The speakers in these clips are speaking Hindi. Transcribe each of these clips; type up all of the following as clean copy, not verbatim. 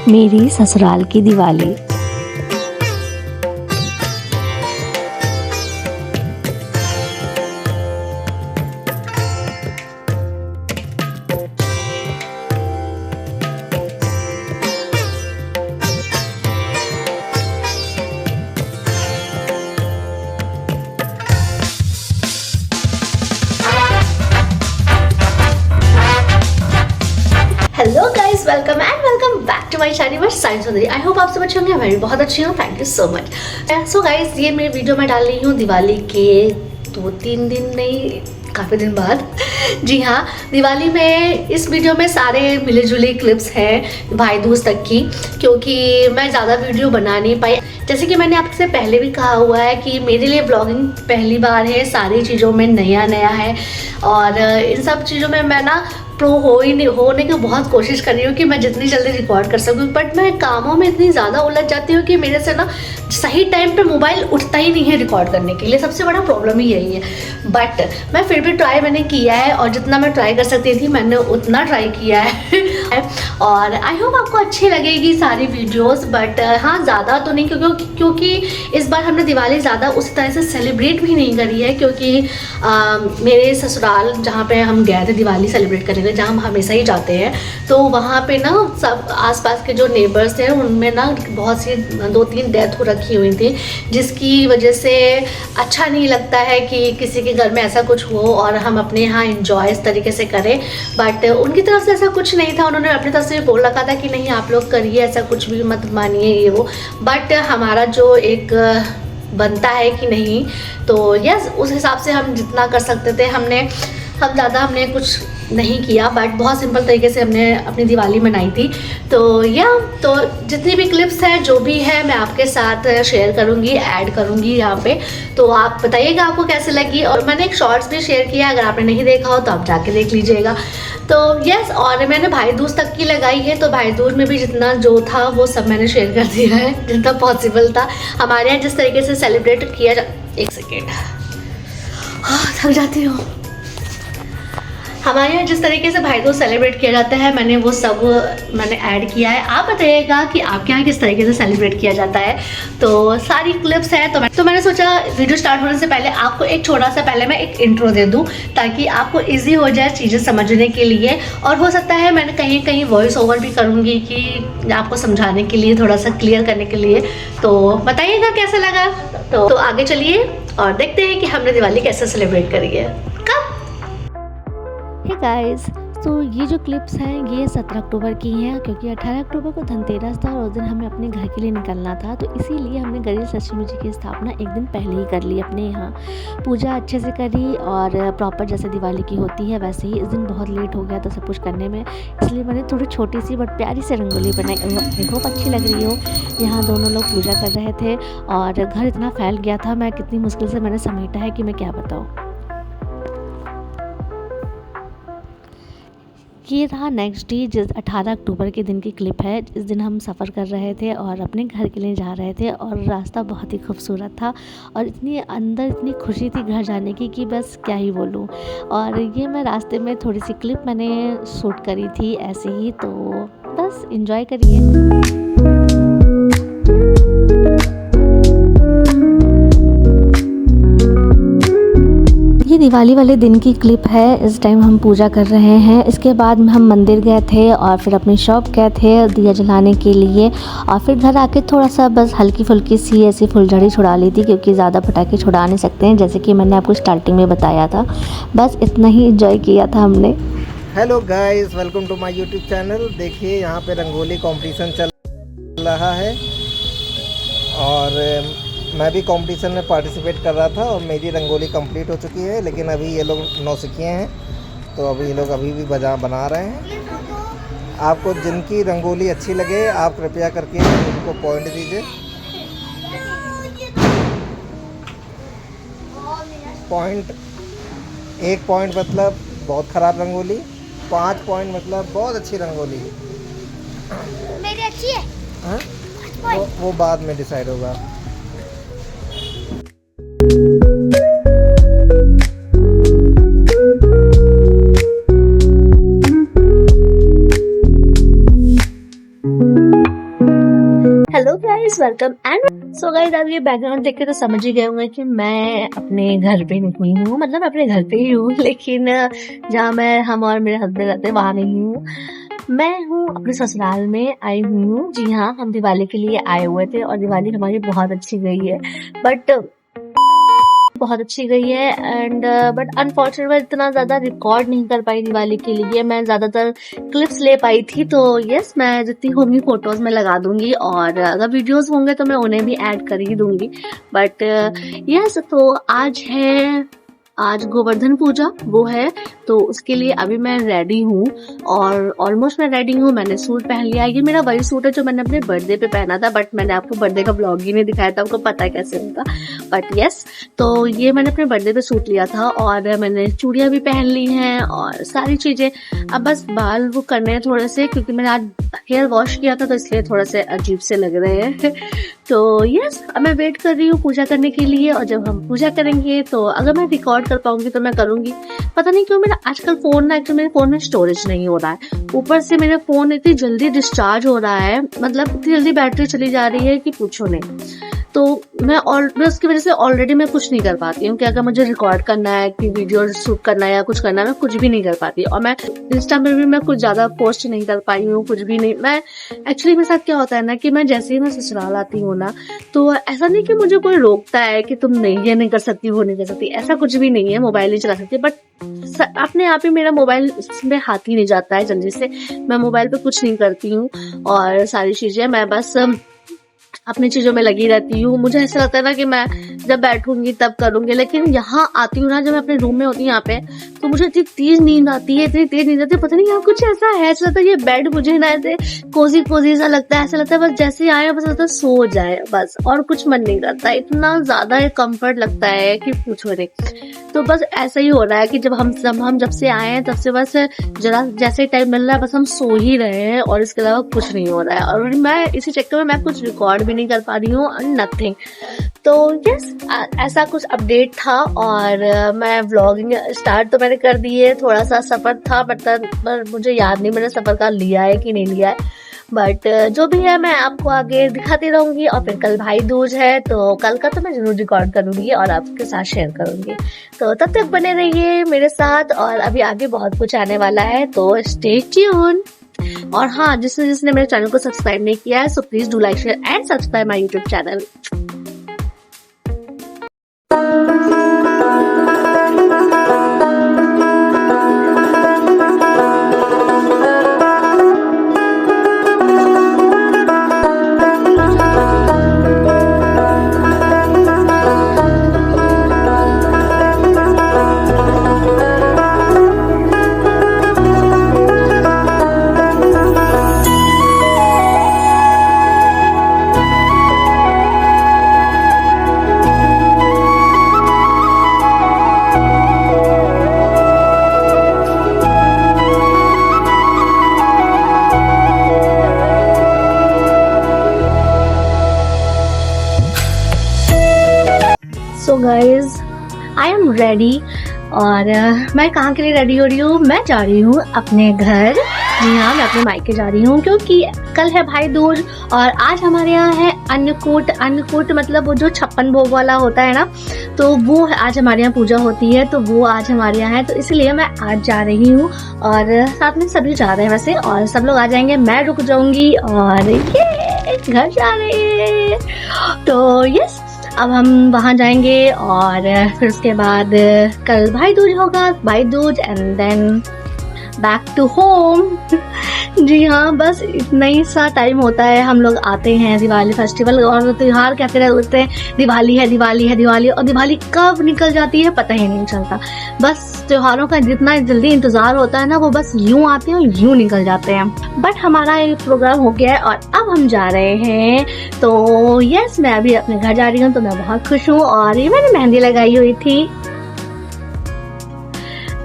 मेरी ससुराल की Diwali. Hello guys, welcome back to my channel science Sundari. I hope आप सब अच्छे होंगे। मैं भी बहुत अच्छी हूँ, thank you so much. So guys, ये मेरी वीडियो मैं डाल रही हूँ दिवाली के 2-3 दिन नहीं, काफ़ी दिन बाद। जी हाँ, दिवाली में इस वीडियो में सारे मिले जुले क्लिप्स हैं भाई दूज तक की, क्योंकि मैं ज़्यादा वीडियो बना नहीं पाई। जैसे कि मैंने आपसे पहले भी कहा हुआ है कि मेरे लिए ब्लॉगिंग पहली बार है, सारी चीज़ों में नया है और इन सब चीज़ों में मैं ना प्रो होने की बहुत कोशिश कर रही हूँ कि मैं जितनी जल्दी रिकॉर्ड कर सकूँ, बट मैं कामों में इतनी ज़्यादा उलझ जाती हूँ कि मेरे से ना सही टाइम पे मोबाइल उठता ही नहीं है रिकॉर्ड करने के लिए। सबसे बड़ा प्रॉब्लम ही यही है। बट मैं फिर भी ट्राई मैंने किया है और जितना मैं ट्राई कर सकती थी मैंने उतना ट्राई किया है और आई होप आपको अच्छी लगेगी सारी वीडियोस। बट हाँ, ज़्यादा तो नहीं, क्योंकि इस बार हमने दिवाली ज़्यादा उसी तरह से सेलिब्रेट भी नहीं करी है, क्योंकि मेरे ससुराल जहाँ पे हम गए थे दिवाली सेलिब्रेट करने, जहाँ हम हमेशा ही जाते हैं, तो वहाँ पे ना सब आसपास के जो नेबर्स थे उनमें ना बहुत सी 2-3 डेथ हो रखी हुई थी, जिसकी वजह से अच्छा नहीं लगता है कि किसी के घर में ऐसा कुछ हो और हम अपने यहाँ इंजॉय इस तरीके से करें। बट उनकी तरफ से ऐसा कुछ नहीं था, उन्होंने अपनी तरफ से बोल रखा था कि नहीं आप लोग करिए, ऐसा कुछ भी मत मानिए ये वो। बट हमारा जो एक बनता है कि नहीं, तो यस उस हिसाब से हम जितना कर सकते थे हम ज़्यादा हमने कुछ नहीं किया, बट बहुत सिंपल तरीके से हमने अपनी दिवाली मनाई थी। तो तो जितनी भी क्लिप्स हैं जो भी है मैं आपके साथ शेयर करूँगी, ऐड करूँगी यहाँ पे। तो आप बताइएगा आपको कैसे लगी। और मैंने एक शॉर्ट्स भी शेयर किया, अगर आपने नहीं देखा हो तो आप जाके देख लीजिएगा। तो यस, और मैंने भाई दूज तक की लगाई है, तो भाई दूज में भी जितना जो था वो सब मैंने शेयर कर दिया है जितना पॉसिबल था। हमारे यहाँ जिस तरीके से सेलिब्रेट किया एक सेकेंड, थक जाती हूँ। हमारे यहाँ जिस तरीके से भाई दूज सेलिब्रेट किया जाता है मैंने वो सब मैंने ऐड किया है। आप बताइएगा कि आपके यहाँ किस तरीके से सेलिब्रेट किया जाता है। तो सारी क्लिप्स है। तो मैंने सोचा वीडियो स्टार्ट होने से पहले आपको एक छोटा सा पहले मैं एक इंट्रो दे दूँ, ताकि आपको ईजी हो जाए चीज़ें समझने के लिए। और हो सकता है मैंने कहीं कहीं वॉइस ओवर भी करूँगी कि आपको समझाने के लिए, थोड़ा सा क्लियर करने के लिए। तो बताइएगा कैसा लगा। तो आगे चलिए और देखते हैं कि हमने दिवाली कैसे सेलिब्रेट करी है। हे गाइस, तो ये जो क्लिप्स हैं ये 17 अक्टूबर की हैं, क्योंकि 18 अक्टूबर को धनतेरस था और उस दिन हमें अपने घर के लिए निकलना था। तो इसीलिए हमने गणेश लक्ष्मी जी की स्थापना एक दिन पहले ही कर ली अपने यहाँ। पूजा अच्छे से करी और प्रॉपर जैसे दिवाली की होती है वैसे ही। इस दिन बहुत लेट हो गया था सब कुछ करने में, इसलिए मैंने थोड़ी छोटी सी बट प्यारी सी रंगोली बनाई। आई होप अच्छी लग रही हो। यहाँ दोनों लोग पूजा कर रहे थे और घर इतना फैल गया था, मैं कितनी मुश्किल से मैंने समेटा है कि मैं क्या बताऊँ। ये रहा नेक्स्ट डे, जिस 18 अक्टूबर के दिन की क्लिप है। इस दिन हम सफ़र कर रहे थे और अपने घर के लिए जा रहे थे और रास्ता बहुत ही खूबसूरत था और इतनी अंदर इतनी खुशी थी घर जाने की कि बस क्या ही बोलूँ। और ये मैं रास्ते में थोड़ी सी क्लिप मैंने शूट करी थी ऐसे ही, तो बस एंजॉय करिए। ये दिवाली वाले दिन की क्लिप है। इस टाइम हम पूजा कर रहे हैं। इसके बाद हम मंदिर गए थे और फिर अपनी शॉप गए थे दिया जलाने के लिए, और फिर घर आके थोड़ा सा बस हल्की फुल्की सी ऐसी फुलझड़ी छुड़ा ली थी, क्योंकि ज़्यादा पटाखे छुड़ा नहीं सकते हैं, जैसे कि मैंने आपको स्टार्टिंग में बताया था। बस इतना ही एंजॉय किया था हमने। Hello guys, welcome to my YouTube channel. देखिए यहाँ पे रंगोली कंपटीशन चल रहा है और मैं भी कंपटीशन में पार्टिसिपेट कर रहा था और मेरी रंगोली कंप्लीट हो चुकी है। लेकिन अभी ये लोग नौसिखिए हैं, तो अभी ये लोग अभी भी बना रहे हैं। आपको जिनकी रंगोली अच्छी लगे आप कृपया करके उनको पॉइंट दीजिए। पॉइंट 1 पॉइंट मतलब बहुत ख़राब रंगोली, 5 पॉइंट मतलब बहुत अच्छी रंगोली। मेरी अच्छी है। हाँ, वो बाद में डिसाइड होगा। Guys welcome and so guys आप ये बैकग्राउंड देख के तो समझ ही गए होंगे कि मैं अपने घर पे नहीं हूँ, मतलब अपने घर पे ही हूँ, लेकिन जहाँ हम और मेरे हस्बैंड रहते हैं वहाँ नहीं हूँ। मैं हूँ अपने ससुराल में आई हुई हूँ। जी हाँ, हम दिवाली के लिए आए हुए थे और दिवाली हमारी बहुत अच्छी गई है, बहुत अच्छी गई है एंड बट अनफॉर्चुनेट मैं इतना ज़्यादा रिकॉर्ड नहीं कर पाई दिवाली के लिए। मैं ज़्यादातर क्लिप्स ले पाई थी, तो यस मैं जितनी होंगी फोटोज़ में लगा दूंगी और अगर वीडियोस होंगे तो मैं उन्हें भी ऐड कर ही दूंगी। बट यस तो आज गोवर्धन पूजा वो है, तो उसके लिए अभी मैं रेडी हूँ और ऑलमोस्ट मैं रेडी हूँ। मैंने सूट पहन लिया। ये मेरा वही सूट है जो मैंने अपने बर्थडे पे पहना था, बट मैंने आपको बर्थडे का ब्लॉग ही नहीं दिखाया था, आपको पता है कैसे होगा। बट यस तो ये मैंने अपने बर्थडे पे सूट लिया था और मैंने चूड़ियाँ भी पहन ली हैं और सारी चीज़ें। अब बस बाल वो करने हैं थोड़े से, क्योंकि मैंने आज हेयर वॉश किया था तो इसलिए थोड़े से अजीब से लग रहे हैं। तो यस अब मैं वेट कर रही हूँ पूजा करने के लिए, और जब हम पूजा करेंगे तो अगर मैं रिकॉर्ड कर पाऊंगी तो मैं करूंगी। पता नहीं क्यों मेरा आजकल फोन ना, एक्चुअली मेरे फोन में स्टोरेज नहीं हो रहा है, ऊपर से मेरा फोन इतनी जल्दी डिस्चार्ज हो रहा है, मतलब इतनी जल्दी बैटरी चली जा रही है कि पूछो नहीं। तो मैं उसकी वजह से ऑलरेडी मैं कुछ नहीं कर पाती हूँ कि अगर मुझे रिकॉर्ड करना है कि वीडियो शूट करना है या कुछ करना है, मैं कुछ भी नहीं कर पाती। और मैं इंस्टा में भी मैं कुछ ज्यादा पोस्ट नहीं कर पाई हूँ, कुछ भी नहीं। मैं एक्चुअली मेरे साथ क्या होता है ना कि मैं जैसे ही मैं ससुराल आती हूँ ना, तो ऐसा नहीं कि मुझे कोई रोकता है कि तुम नहीं ये नहीं कर सकती वो नहीं कर सकती, ऐसा कुछ भी नहीं है। मोबाइल नहीं चला सकती, बट अपने आप ही मेरा मोबाइल में हाथ ही नहीं जाता है जल्दी से। मैं मोबाइल पे कुछ नहीं करती हूँ और सारी चीजें मैं बस अपनी चीजों में लगी रहती हूँ। मुझे ऐसा लगता है ना कि मैं जब बैठूंगी तब करूंगी, लेकिन यहाँ आती हूँ ना, जब मैं अपने रूम में होती हूँ यहाँ पे, तो मुझे इतनी तेज नींद आती है, पता नहीं यहाँ कुछ ऐसा है, ऐसा लगता है ये बेड मुझे ना ऐसे कोजी सा लगता है, ऐसा लगता है बस जैसे आए बस लगता है सो जाए बस, और कुछ मन नहीं करता। इतना ज्यादा कंफर्ट लगता है कि पूछो नहीं। तो बस ऐसा ही हो रहा है कि हम जब से आए हैं तब से बस जरा जैसे टाइम मिल रहा है बस हम सो ही रहे हैं और इसके अलावा कुछ नहीं हो रहा है। और मैं इसी चक्कर में मैं कुछ रिकॉर्ड भी नहीं कर पा रही हूँ, नथिंग। तो यस ऐसा कुछ अपडेट था और मैं व्लॉगिंग स्टार्ट तो मैंने कर दी है। थोड़ा सा सफर था, बट मुझे याद नहीं मैंने सफर का लिया है कि नहीं लिया है, बट जो भी है मैं आपको आगे दिखाती रहूंगी। और फिर कल भाई दूज है, तो कल का तो मैं जरूर रिकॉर्ड करूंगी और आपके साथ शेयर करूंगी। तो तब तक बने रहिए मेरे साथ, और अभी आगे बहुत कुछ आने वाला है, तो स्टे ट्यून। और हाँ, जिसने मेरे चैनल को सब्सक्राइब नहीं किया है, so please do like share and subscribe my YouTube channel. So guys I am ready, और मैं कहाँ के लिए रेडी हो रही हूँ? मैं जा रही हूँ अपने घर। जी हाँ, मैं अपने मायके जा रही हूँ, क्योंकि कल है भाई दूज और आज हमारे यहाँ है अन्नकूट मतलब वो जो 56 भोग वाला होता है ना, तो वो आज हमारे यहाँ पूजा होती है, तो वो आज हमारे यहाँ है। तो इसलिए मैं आज जा रही हूँ और साथ में सभी जा रहे हैं वैसे, और सब लोग आ जाएंगे, मैं रुक जाऊंगी और ये घर जा रहे हैं। तो यस अब हम वहाँ जाएंगे और फिर उसके बाद कल भाई दूज होगा, Bhai Dooj and then back to home. जी हाँ, बस इतना ही सा टाइम होता है। हम लोग आते हैं दिवाली फेस्टिवल और त्योहार कहते रहते हैं दिवाली है दिवाली है दिवाली, और दिवाली कब निकल जाती है पता ही नहीं चलता। बस त्योहारों का जितना जल्दी इंतजार होता है ना, वो बस यूं आते हैं और यूं निकल जाते हैं। बट हमारा एक प्रोग्राम हो गया है और अब हम जा रहे हैं। तो यस मैं अभी अपने घर जा रही हूँ, तो मैं बहुत खुश हूँ। और ये मैंने मेहंदी लगाई हुई थी,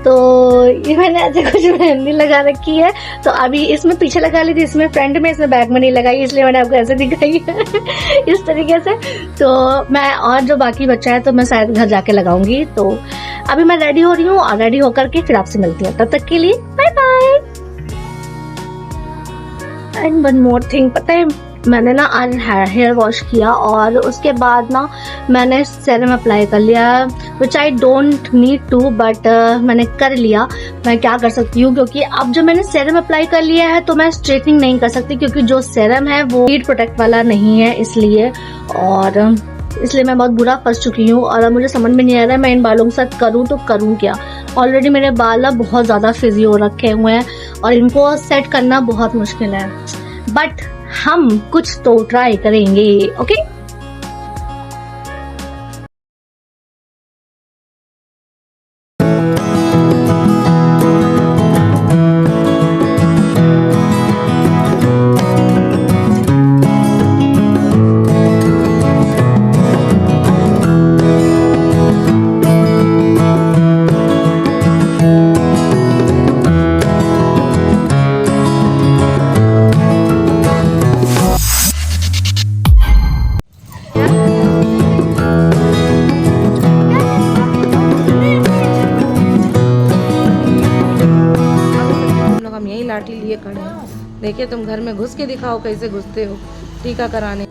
तो ये मैंने ऐसे कुछ मेहंदी लगा रखी है। तो अभी इसमें पीछे लगा ली थी, इसमें फ्रंट में, इसमें बैक में नहीं लगाई, इसलिए मैंने आपको ऐसे दिखाई है इस तरीके से। तो मैं और जो बाकी बच्चा है तो मैं शायद घर जाके लगाऊंगी। तो अभी मैं रेडी हो रही हूँ और रेडी होकर के फिर आपसे मिलती हूँ। तब तक के लिए bye bye. And one more thing, पता है मैंने ना हेयर वॉश किया और उसके बाद ना मैंने सेरम अप्लाई कर लिया, which I don't need to, but मैंने कर लिया। मैं क्या कर सकती हूँ, क्योंकि अब जो मैंने सेरम अप्लाई कर लिया है तो मैं स्ट्रेटनिंग नहीं कर सकती, क्योंकि जो सेरम है वो हीट प्रोटेक्ट वाला नहीं है, इसलिए मैं बहुत बुरा फंस चुकी हूँ। और अब मुझे समझ में नहीं आ रहा है मैं इन बालों के साथ करूँ तो करूँ क्या। ऑलरेडी मेरे बाल अब बहुत ज़्यादा फिजी हो रखे हुए हैं और इनको सेट करना बहुत मुश्किल है, बट हम कुछ तो ट्राई करेंगे। ओके हम लोग यही लाठी लिए खड़े हैं। देखिए तुम घर में घुस के दिखाओ कैसे घुसते हो टीका कराने।